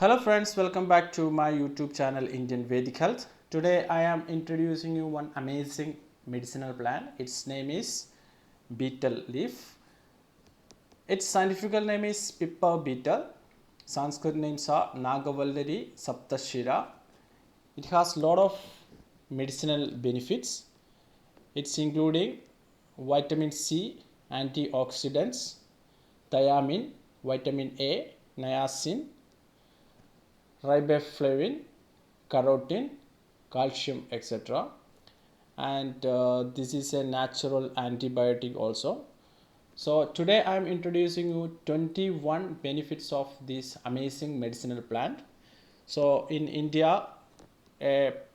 Hello friends, welcome back to my YouTube channel Indian Vedic Health. Today I am introducing you one amazing medicinal plant. Its name is betel leaf. Its scientific name is Pippa betel. Sanskrit names are Nagavallari Saptashira. It has lot of medicinal benefits. It's including vitamin C, antioxidants, thiamine, vitamin A, niacin, riboflavin, carotene, calcium, etc. And this is a natural antibiotic also. So today I am introducing you 21 benefits of this amazing medicinal plant. So in India,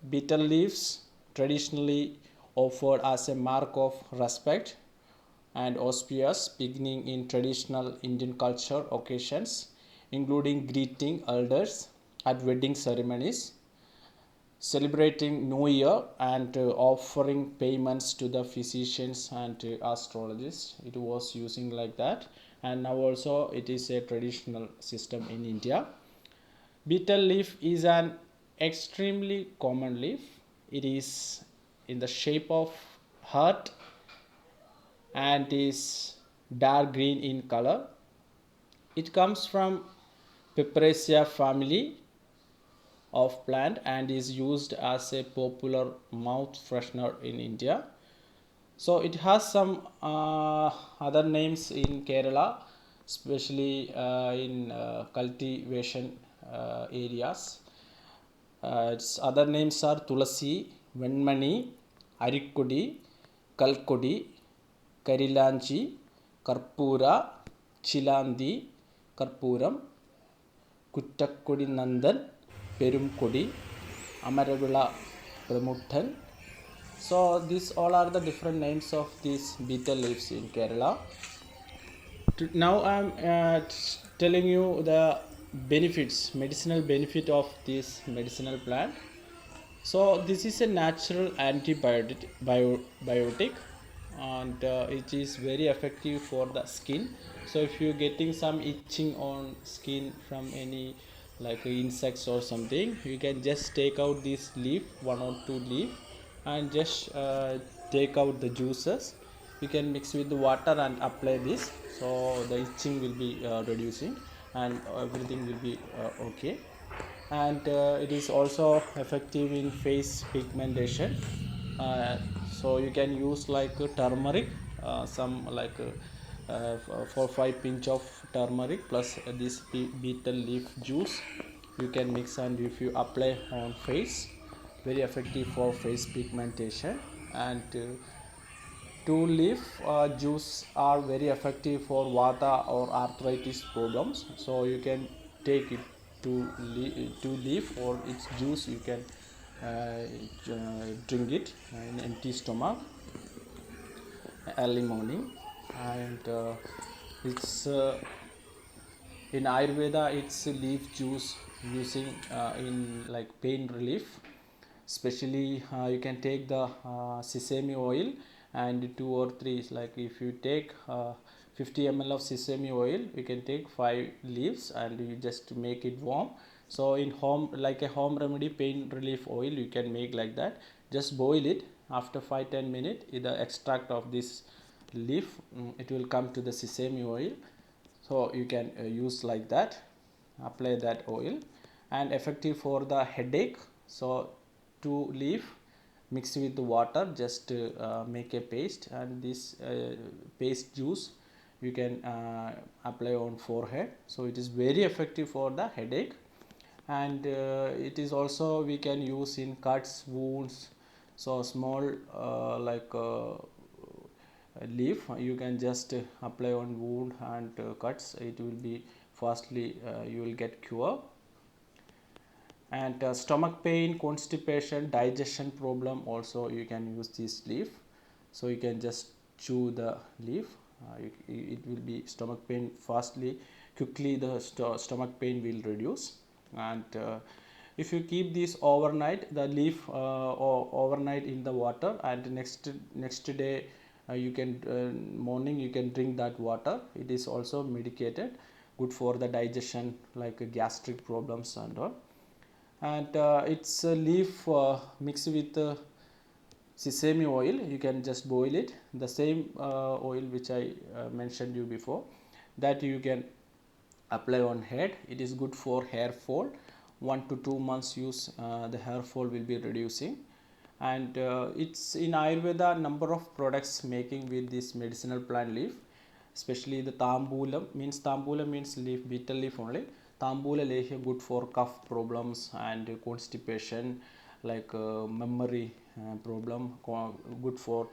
betel leaves traditionally offered as a mark of respect and auspicious beginning in traditional Indian culture occasions, including greeting elders at wedding ceremonies, celebrating New Year, and offering payments to the physicians and astrologists. It was using like that, and now also it is a traditional system in India. Betel leaf is an extremely common leaf. It is in the shape of heart and is dark green in color. It comes from Piperesia family of plant and is used as a popular mouth freshener in India. So it has some other names in Kerala, especially in cultivation areas. Its other names are Tulasi, Venmani, Arikkudi, Kalkudi, Karilanchi, Karpura, Chilandi, Karpuram, Kuttakkudi Nandan, Perumkudi, Amaragula Pramuttan. So these all are the different names of these betel leaves in Kerala. Now I am telling you the benefits, medicinal benefit of this medicinal plant. So this is a natural antibiotic, and it is very effective for the skin. So if you're getting some itching on skin from any like insects or something, you can just take out this leaf, one or two leaf, and just take out the juices. You can mix with the water and apply this, so the itching will be reducing and everything will be okay. And it is also effective in face pigmentation. uh, so you can use like turmeric, some like 4 5 pinch of turmeric plus this betel leaf juice you can mix, and if you apply on face, very effective for face pigmentation. And two leaf juice are very effective for vata or arthritis problems, so you can take it two leaf or its juice. You can drink it in empty stomach early morning. And it's in Ayurveda, it's leaf juice using in like pain relief. Especially you can take the sesame oil and two or three, like if you take 50 ml of sesame oil, you can take 5 leaves and you just make it warm. So in home, like a home remedy pain relief oil, you can make like that. Just boil it. After 5 10 minutes, the extract of this leaf, it will come to the sesame oil. So you can use like that, apply that oil. And effective for the headache. So two leaf mix with the water, just make a paste, and this paste juice you can apply on forehead. So it is very effective for the headache. And it is also we can use in cuts, wounds. So small leaf you can just apply on wound and cuts. It will be fastly you will get cure. And stomach pain, constipation, digestion problem, also you can use this leaf. So you can just chew the leaf. It will be stomach pain fastly, quickly the stomach pain will reduce. And if you keep this overnight, the leaf overnight in the water, and next day you can morning you can drink that water. It is also medicated. good for the digestion, like gastric problems and all. And it's a leaf mixed with sesame oil. You can just boil it, the same oil which I mentioned you before, that you can apply on head. It is good for hair fall. 1 to 2 months use, the hair fall will be reducing. And it's in Ayurveda, number of products making with this medicinal plant leaf, especially the tambulam means leaf, betel leaf only. Tambula lehya good for cough problems and constipation, like memory problem, good for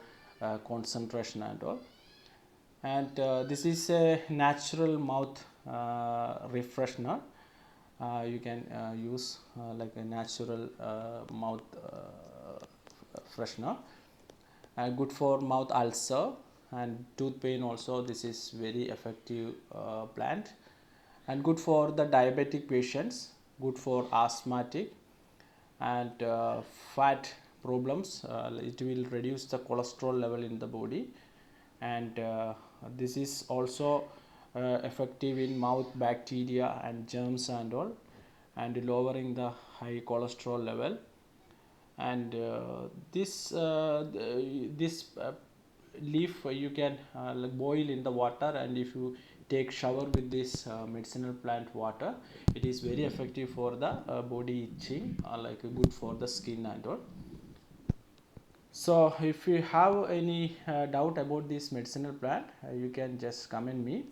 concentration and all. And this is a natural mouth refreshener. You can use like a natural mouth freshener, good for mouth ulcer and tooth pain also. This is very effective plant, and good for the diabetic patients, good for asthmatic and fat problems. It will reduce the cholesterol level in the body. And this is also effective in mouth bacteria and germs and all, and lowering the high cholesterol level. And this leaf you can like boil in the water, and if you take shower with this medicinal plant water, it is very effective for the body itching, like good for the skin and all. So if you have any doubt about this medicinal plant, you can just comment me.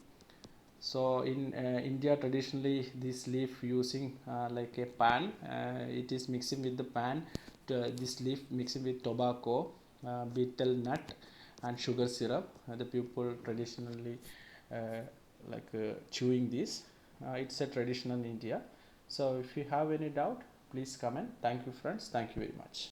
So in India, traditionally this leaf using like a pan, it is mixing with the pan, this leaf mixing with tobacco, betel nut and sugar syrup. The people traditionally uh, like chewing this. It's a traditional in India. So if you have any doubt, please comment. Thank you friends, thank you very much.